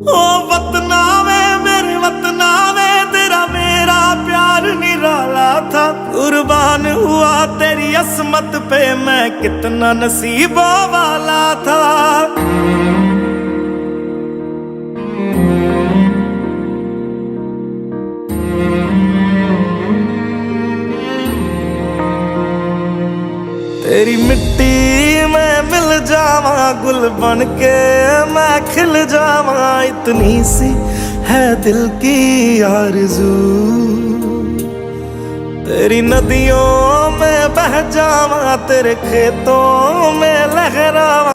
ओ वतना वे मेरे वतना वे तेरा मेरा प्यार निराला था। कुर्बान हुआ तेरी असमत पे मैं कितना नसीबों वाला था। तेरी मिट्टी में मिल जावा गुल बन के मैं खिल जावा, इतनी सी है दिल की आरज़ू। तेरी नदियों में बह जावा तेरे खेतों में लहरावा।